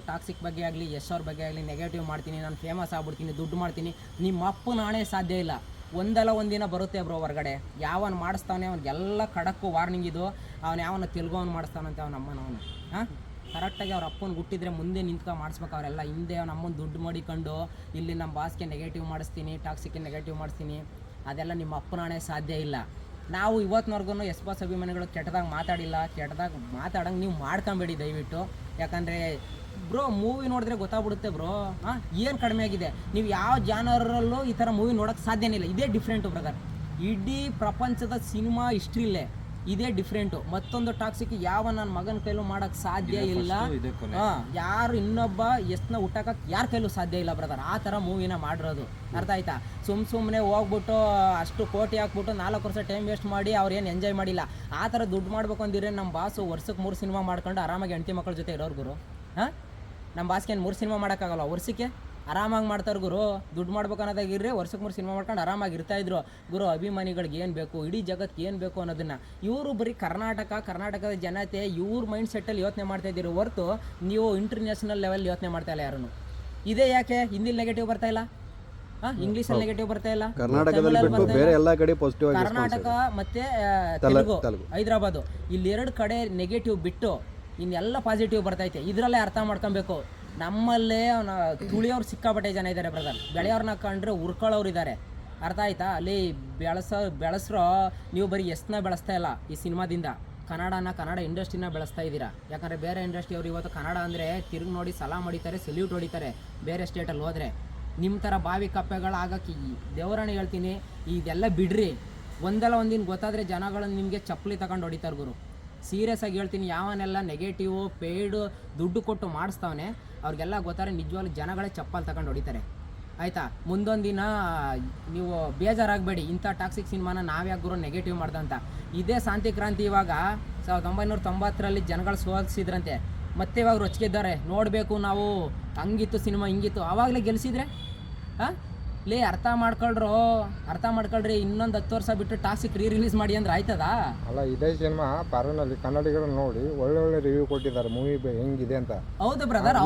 Toxic ಬಗ್ಗೆ ಆಗಲಿ ಯಶ್ ಅವ್ರ ಬಗ್ಗೆ ಆಗಲಿ ನೆಗೆಟಿವ್ ಮಾಡ್ತೀನಿ, ನಾನು ಫೇಮಸ್ ಆಗ್ಬಿಡ್ತೀನಿ, ದುಡ್ಡು ಮಾಡ್ತೀನಿ, ನಿಮ್ಮ ಅಪ್ಪನ ನಾಣೆ ಸಾಧ್ಯ ಇಲ್ಲ. ಒಂದಲ್ಲ ಒಂದಿನ ಬರುತ್ತೆ ಬ್ರೋ ಹೊರಗಡೆ. ಯಾವನು ಮಾಡಿಸ್ತಾನೆ ಅವ್ನಿಗೆಲ್ಲ ಖಡಕ್ಕು ವಾರ್ನಿಂಗ್ ಇದು. ಅವನು ಯಾವನ ತೆಲುಗುವನು ಮಾಡಿಸ್ತಾನಂತೆ ಅವನ ಅಮ್ಮನವನು. ಹಾಂ, ಕರೆಕ್ಟಾಗಿ ಅವ್ರ ಅಪ್ಪನ ಹುಟ್ಟಿದ್ರೆ ಮುಂದೆ ನಿಂತ್ಕೊಂಡು ಮಾಡಿಸ್ಬೇಕು. ಅವರೆಲ್ಲ ಹಿಂದೆ ಅವ್ನ ಅಮ್ಮನ ದುಡ್ಡು ಮಾಡಿಕೊಂಡು ಇಲ್ಲಿ ನಮ್ಮ ಬಾಸ್ಗೆ ನೆಗೆಟಿವ್ ಮಾಡಿಸ್ತೀನಿ, ಟಾಕ್ಸಿಕ್ಗೆ ನೆಗೆಟಿವ್ ಮಾಡಿಸ್ತೀನಿ, ಅದೆಲ್ಲ ನಿಮ್ಮ ಅಪ್ಪನಾಣೆ ಸಾಧ್ಯ ಇಲ್ಲ. ನಾವು ಇವತ್ತಿನವರೆಗೂ ಎಸ್ ಬಾಸ್ ಅಭಿಮಾನಿಗಳು ಕೆಟ್ಟದಾಗ ಮಾತಾಡಿಲ್ಲ. ಕೆಟ್ಟದಾಗ ಮಾತಾಡಂಗೆ ನೀವು ಮಾಡ್ಕೊಂಬೇಡಿ ದಯವಿಟ್ಟು. ಯಾಕಂದರೆ ಬ್ರೋ ಮೂವಿ ನೋಡಿದ್ರೆ ಗೊತ್ತಾಗ್ಬಿಡುತ್ತೆ ಬ್ರೋ. ಹಾಂ, ಏನು ಕಡಿಮೆ ಆಗಿದೆ. ನೀವು ಯಾವ ಜಾನರಲ್ಲೂ ಈ ಥರ ಮೂವಿ ನೋಡೋಕ್ಕೆ ಸಾಧ್ಯನೇ ಇಲ್ಲ. ಇದೇ ಡಿಫ್ರೆಂಟು ಬ್ರದರ್. ಇಡೀ ಪ್ರಪಂಚದ ಸಿನಿಮಾ ಹಿಸ್ಟ್ರಿಲೇ ಇದೇ ಡಿಫ್ರೆಂಟು. ಮತ್ತೊಂದು ಟಾಕ್ಸಿಕ್ ಯಾವ ನನ್ನ ಮಗನ ಕೈಲೂ ಮಾಡೋಕ್ಕೆ ಸಾಧ್ಯ ಇಲ್ಲ. ಹಾಂ, ಯಾರು ಇನ್ನೊಬ್ಬ ಎಷ್ಟನ್ನ ಹುಟ್ಟಕ್ಕೆ ಯಾರ ಕೈಲೂ ಸಾಧ್ಯ ಇಲ್ಲ ಬ್ರದರ್. ಆ ಥರ ಮೂವಿನ ಮಾಡಿರೋದು, ಅರ್ಥ ಆಯ್ತಾ? ಸುಮ್ಮನೆ ಹೋಗ್ಬಿಟ್ಟು ಅಷ್ಟು ಕೋಟಿ ಹಾಕ್ಬಿಟ್ಟು 4 ವರ್ಷ ಟೈಮ್ ವೇಸ್ಟ್ ಮಾಡಿ ಅವ್ರು ಏನು ಎಂಜಾಯ್ ಮಾಡಿಲ್ಲ. ಆ ಥರ ದುಡ್ಡು ಮಾಡ್ಬೇಕು ಅಂದಿದ್ರೆ ನಮ್ಮ ಬಾಸು ವರ್ಷಕ್ಕೆ 3 ಸಿನಿಮಾ ಮಾಡ್ಕೊಂಡು ಆರಾಮಾಗಿ ಹೆಂಡತಿ ಮಕ್ಕಳ ಜೊತೆ ಇರೋರು ಗುರು. ಹಾಂ, ನಮ್ಮ ಬಾಸ್ಗೆ ಏನು 3 ಸಿನಿಮಾ ಮಾಡೋಕ್ಕಾಗಲ್ಲ, ವರ್ಷಕ್ಕೆ ಆರಾಮಾಗಿ ಮಾಡ್ತಾರೆ ಗುರು. ದುಡ್ಡು ಮಾಡ್ಬೇಕು ಅನ್ನೋದಾಗಿರ್ರೆ ವರ್ಷಕ್ಕೆ 3 ಸಿನಿಮಾ ಮಾಡ್ಕೊಂಡು ಆರಾಮಾಗಿ ಇರ್ತಾಯಿದ್ರು ಗುರು. ಅಭಿಮಾನಿಗಳಿಗೆ ಏನು ಬೇಕು, ಇಡೀ ಜಗತ್ತಿಗೆ ಏನು ಬೇಕು ಅನ್ನೋದನ್ನು ಇವರು ಬರೀ ಕರ್ನಾಟಕದ ಜನತೆ ಇವ್ರ ಮೈಂಡ್ ಸೆಟ್ಟಲ್ಲಿ ಯೋಚನೆ ಮಾಡ್ತಾಯಿದ್ದೀರಿ ಹೊರತು ನೀವು ಇಂಟರ್ನ್ಯಾಷನಲ್ ಲೆವೆಲ್ ಯೋಚನೆ ಮಾಡ್ತಾ ಇಲ್ಲ ಯಾರೂ. ಇದೇ ಯಾಕೆ ಹಿಂದಿಲಿ ನೆಗೆಟಿವ್ ಬರ್ತಾ ಇಲ್ಲ, ಇಂಗ್ಲೀಷಲ್ಲಿ ನೆಗೆಟಿವ್ ಬರ್ತಾ ಇಲ್ಲ, ಕರ್ನಾಟಕ ಮತ್ತು ತೆಲುಗು ಹೈದರಾಬಾದು ಇಲ್ಲಿ 2 ಕಡೆ ನೆಗೆಟಿವ್ ಬಿಟ್ಟು ಇನ್ನೆಲ್ಲ ಪಾಸಿಟಿವ್ ಬರ್ತೈತೆ. ಇದರಲ್ಲೇ ಅರ್ಥ ಮಾಡ್ಕೊಬೇಕು. ನಮ್ಮಲ್ಲೇ ತುಳಿಯೋರು ಸಿಕ್ಕಾಪಟ್ಟೆ ಜನ ಇದ್ದಾರೆ ಬ್ರದರ್. ಬೆಳೆಯೋರನ್ನ ಕಂಡ್ರೆ ಉರ್ಕೊಳ್ಳೋರು ಇದ್ದಾರೆ, ಅರ್ಥ ಆಯ್ತಾ? ಅಲ್ಲಿ ಬೆಳೆಸ್ರೋ ನೀವು ಬರೀ ಎಷ್ಟನ್ನ ಬೆಳೆಸ್ತಾ ಇಲ್ಲ ಈ ಸಿನಿಮಾದಿಂದ. ಕನ್ನಡ ಇಂಡಸ್ಟ್ರಿನ ಬೆಳೆಸ್ತಾ ಇದ್ದೀರಾ. ಯಾಕಂದರೆ ಬೇರೆ ಇಂಡಸ್ಟ್ರಿ ಅವರು ಇವತ್ತು ಕನ್ನಡ ಅಂದರೆ ತಿರುಗಿ ನೋಡಿ ಸಲಾಮ್ ಹೊಡಿತಾರೆ, ಸೆಲ್ಯೂಟ್ ಹೊಡಿತಾರೆ ಬೇರೆ ಸ್ಟೇಟಲ್ಲಿ ಹೋದರೆ. ನಿಮ್ಮ ಥರ ಬಾವಿ ಕಪ್ಪೆಗಳಾಗಕ್ಕೆ ದೇವರಾಣಿ ಹೇಳ್ತೀನಿ, ಇದೆಲ್ಲ ಬಿಡ್ರಿ. ಒಂದಲ್ಲ ಒಂದಿನ ಗೊತ್ತಾದರೆ ಜನಗಳನ್ನು ನಿಮಗೆ ಚಪ್ಪಲಿ ತಗೊಂಡು ಹೊಡಿತಾರೆ ಗುರು. ಸೀರಿಯಸ್ ಆಗಿ ಹೇಳ್ತೀನಿ, ಯಾವನೆಲ್ಲ ನೆಗೆಟಿವು ಪೇಯ್ಡು ದುಡ್ಡು ಕೊಟ್ಟು ಮಾಡಿಸ್ತಾವನೆ ಅವ್ರಿಗೆಲ್ಲ ಗೊತ್ತಾರೆ ನಿಜವಾಗ್ಲೂ ಜನಗಳೇ ಚಪ್ಪಲ್ ತಗೊಂಡು ಹೊಡಿತಾರೆ, ಆಯಿತಾ? ಮುಂದೊಂದು ದಿನ ನೀವು ಬೇಜಾರಾಗಬೇಡಿ, ಇಂಥ ಟಾಕ್ಸಿಕ್ ಸಿನಿಮಾನ ನಾವ್ಯಾಕೆ ಗುರು ನೆಗೆಟಿವ್ ಮಾಡ್ದಂತ. ಇದೇ ಶಾಂತಿ ಕ್ರಾಂತಿ ಇವಾಗ 1990ರಲ್ಲಿ ಜನಗಳು ಸೋಲಿಸಿದ್ರಂತೆ, ಮತ್ತೆ ಇವಾಗ ರೊಚ್ಚಿದ್ದಾರೆ. ನೋಡಬೇಕು ನಾವು, ಹಂಗಿತ್ತು ಸಿನಿಮಾ ಹಿಂಗಿತ್ತು, ಆವಾಗಲೇ ಗೆಲ್ಲಿಸಿದ್ರೆ. ಹಾಂ, ಅರ್ಥ ಮಾಡ್ಕೊಳ್ರಿ. ಇನ್ನೊಂದು 10 ವರ್ಷ ಬಿಟ್ಟು ಟಾಕ್ಸಿಕ್ ರಿಲೀಸ್ ಮಾಡಿ ಅಂದ್ರೆ ಆಯ್ತದ? ಅಲ್ಲ, ಇದೇ ಸಿನಿಮಾ ಫಾರಿನಲ್ಲಿ ಕನ್ನಡಿಗರು ನೋಡಿ ಒಳ್ಳೆ ರಿವ್ಯೂ ಕೊಟ್ಟಿದ್ದಾರೆ ಮೂವಿ ಹೆಂಗಿದೆ ಅಂತ. ಹೌದು ಬ್ರದರ್,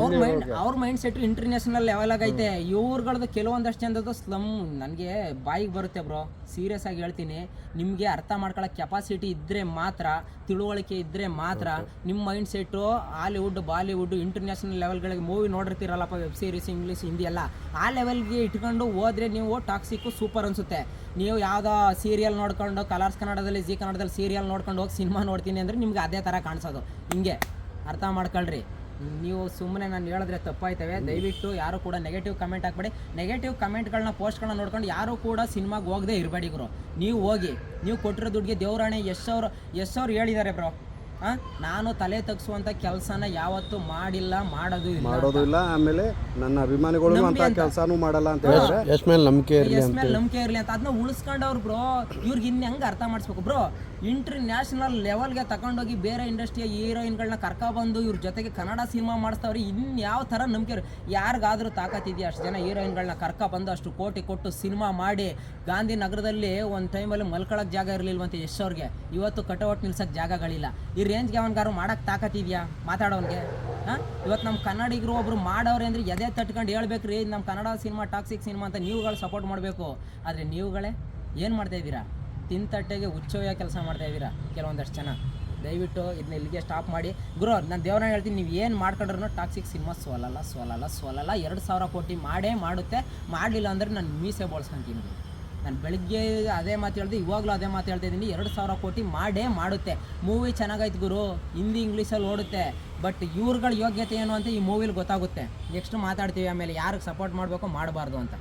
ಅವ್ರ ಮೈಂಡ್ ಸೆಟ್ ಇಂಟರ್ನ್ಯಾಷನಲ್ ಲೆವೆಲ್ ಆಗೈತೆ. ಇವ್ರುಗಳದ್ದು ಕೆಲವೊಂದಷ್ಟು ಜನದ್ದು ಸ್ಲಮ್ ನನಗೆ ಬಾಯಿಗೆ ಬರುತ್ತೆ ಬ್ರೋ. ಸೀರಿಯಸ್ ಆಗಿ ಹೇಳ್ತೀನಿ, ನಿಮಗೆ ಅರ್ಥ ಮಾಡ್ಕೊಳ್ಳೋಕೆ ಕೆಪಾಸಿಟಿ ಇದ್ದರೆ ಮಾತ್ರ, ತಿಳುವಳಿಕೆ ಇದ್ದರೆ ಮಾತ್ರ ನಿಮ್ಮ mind set Hollywood, Bollywood, international ಲೆವೆಲ್ಗಳಿಗೆ ಮೂವಿ ನೋಡಿರ್ತೀರಲ್ಲಪ್ಪ, ವೆಬ್ ಸೀರೀಸ್, ಇಂಗ್ಲೀಷ್, ಹಿಂದಿ ಎಲ್ಲ ಆ ಲೆವೆಲ್ಗೆ ಇಟ್ಕೊಂಡು ಹೋದರೆ ನೀವು ಟಾಕ್ಸಿಕ್ಕು ಸೂಪರ್ ಅನಿಸುತ್ತೆ. ನೀವು ಯಾವುದೋ ಸೀರಿಯಲ್ ನೋಡ್ಕೊಂಡು ಕಲರ್ಸ್ ಕನ್ನಡದಲ್ಲಿ, ಜಿ ಕನ್ನಡದಲ್ಲಿ ಸೀರಿಯಲ್ ನೋಡ್ಕೊಂಡು ಹೋಗಿ ಸಿನಿಮಾ ನೋಡ್ತೀನಿ ಅಂದರೆ ನಿಮ್ಗೆ ಅದೇ ಥರ ಕಾಣಿಸೋದು. ಹಿಂಗೆ ಅರ್ಥ ಮಾಡ್ಕೊಳ್ರಿ. ನೀವು ಸುಮ್ಮನೆ ನಾನು ಹೇಳಿದ್ರೆ ತಪ್ಪಾಯ್ತವೆ. ದಯವಿಟ್ಟು ಯಾರು ಕೂಡ ನೆಗೆಟಿವ್ ಕಮೆಂಟ್ ಹಾಕ್ಬೇಡಿ. ನೆಗೆಟಿವ್ ಕಮೆಂಟ್ಗಳನ್ನ ಪೋಸ್ಟ್ಗಳನ್ನ ನೋಡ್ಕೊಂಡು ಯಾರೂ ಕೂಡ ಸಿನಿಮಾಗೆ ಹೋಗದೆ ಇರಬೇಡಿ ಗುರು. ನೀವು ಹೋಗಿ, ನೀವು ಕೊಟ್ಟಿರೋ ದುಡ್ಡಿಗೆ ದೇವರಾಣೆ ಯಶ್ ಅವ್ರು ಹೇಳಿದ್ದಾರೆ ಬ್ರೋ, ನಾನು ತಲೆ ತಗ್ಸುವಂಥ ಕೆಲಸನ ಯಾವತ್ತೂ ಮಾಡಿಲ್ಲ, ಮಾಡೋದು ಇಲ್ಲ. ಆಮೇಲೆ ನನ್ನ ಅಭಿಮಾನಿಗಳು ಅಂತ ಕೆಲಸನೂ ಮಾಡಲ್ಲ ಅಂತ ಹೇಳಿದ್ರೆ ಯಶ್ ಮೇಲೆ ನಂಬಿಕೆ ಇರಲಿ ಅಂತ ಅದನ್ನ ಉಳಿಸ್ಕೊಂಡವ್ರು ಬ್ರೋ. ಇವ್ರಿಗೆ ಇನ್ನು ಹೆಂಗೆ ಅರ್ಥ ಮಾಡಿಸ್ಬೇಕು ಬ್ರೋ? ಇಂಟರ್ನ್ಯಾಷನಲ್ ಲೆವೆಲ್ಗೆ ತಗೊಂಡೋಗಿ ಬೇರೆ ಇಂಡಸ್ಟ್ರಿಯ ಹೀರೋಯಿನ್ಗಳನ್ನ ಕರ್ಕೊಬಂದು ಇವ್ರ ಜೊತೆಗೆ ಕನ್ನಡ ಸಿನಿಮಾ ಮಾಡಿಸ್ತವ್ರಿ. ಇನ್ಯಾವ ಥರ ನಂಬಿಕೆ ಯಾರಿಗಾದರೂ ತಾಕತ್ತಿದೆಯಾ? ಅಷ್ಟು ಜನ ಹೀರೋಯಿನ್ಗಳನ್ನ ಕರ್ಕೊಬಂದು ಅಷ್ಟು ಕೋಟಿ ಕೊಟ್ಟು ಸಿನಿಮಾ ಮಾಡಿ ಗಾಂಧಿನಗರದಲ್ಲಿ ಒಂದು ಟೈಮಲ್ಲಿ ಮಲ್ಕೊಳ್ಳೋಕೆ ಜಾಗ ಇರಲಿಲ್ವಂತೆ ಯಶ್ ಅವ್ರಿಗೆ. ಇವತ್ತು ಕಟೌಟ್ ನಿಲ್ಸೋಕ್ಕೆ ಜಾಗಗಳಿಲ್ಲ. ಈ ರೇಂಜ್ಗೆ ಅವನಿಗಾರು ಮಾಡೋಕ್ಕೆ ತಾಕತ್ತಿದೆಯಾ ಮಾತಾಡೋನಿಗೆ? ಹಾಂ, ಇವತ್ತು ನಮ್ಮ ಕನ್ನಡಿಗರು ಒಬ್ರು ಮಾಡೋರೆ ಅಂದರೆ ಎದೆ ತಟ್ಕೊಂಡು ಹೇಳ್ಬೇಕು ರೀ, ನಮ್ಮ ಕನ್ನಡ ಸಿನಿಮಾ ಟಾಕ್ಸಿಕ್ ಸಿನಿಮಾ ಅಂತ ನೀವುಗಳು ಸಪೋರ್ಟ್ ಮಾಡಬೇಕು. ಆದರೆ ನೀವುಗಳೇ ಏನು ಮಾಡ್ತಾಯಿದ್ದೀರಾ? ತಿಂತಟ್ಟೆಗೆ ಹುಚ್ಚೋಯ ಕೆಲಸ ಮಾಡ್ತಾಯಿದ್ದೀರಾ ಕೆಲವೊಂದಷ್ಟು ಜನ. ದಯವಿಟ್ಟು ಇದನ್ನ ಇಲ್ಲಿಗೆ ಸ್ಟಾಪ್ ಮಾಡಿ ಗುರು. ನಾನು ದೇವ್ರನ್ನ ಹೇಳ್ತೀನಿ, ನೀವು ಏನು ಮಾಡ್ಕೊಂಡ್ರೂ ಟಾಕ್ಸಿಕ್ ಸಿನಿಮಾ ಸೋಲಲ್ಲ. 2,000 ಕೋಟಿ ಮಾಡುತ್ತೆ. ಮಾಡಲಿಲ್ಲ ಅಂದರೆ ನಾನು ಮೀಸೆ ಬೋಳ್ಸ್ಕೊಂತೀನಿ. ನಾನು ಬೆಳಗ್ಗೆ ಅದೇ ಮಾತು ಹೇಳ್ದೆ, ಇವಾಗಲೂ ಅದೇ ಮಾತು ಹೇಳ್ತಾ ಇದ್ದೀನಿ. 2,000 ಕೋಟಿ ಮಾಡುತ್ತೆ. ಮೂವಿ ಚೆನ್ನಾಗೈತೆ ಗುರು, ಹಿಂದಿ ಇಂಗ್ಲೀಷಲ್ಲಿ ಓಡುತ್ತೆ. ಬಟ್ ಇವ್ರುಗಳ ಯೋಗ್ಯತೆ ಏನು ಅಂತ ಈ ಮೂವಿಲಿ ಗೊತ್ತಾಗುತ್ತೆ. ನೆಕ್ಸ್ಟ್ ಮಾತಾಡ್ತೀವಿ ಆಮೇಲೆ ಯಾರಿಗೆ ಸಪೋರ್ಟ್ ಮಾಡಬೇಕು ಮಾಡಬಾರ್ದು ಅಂತ.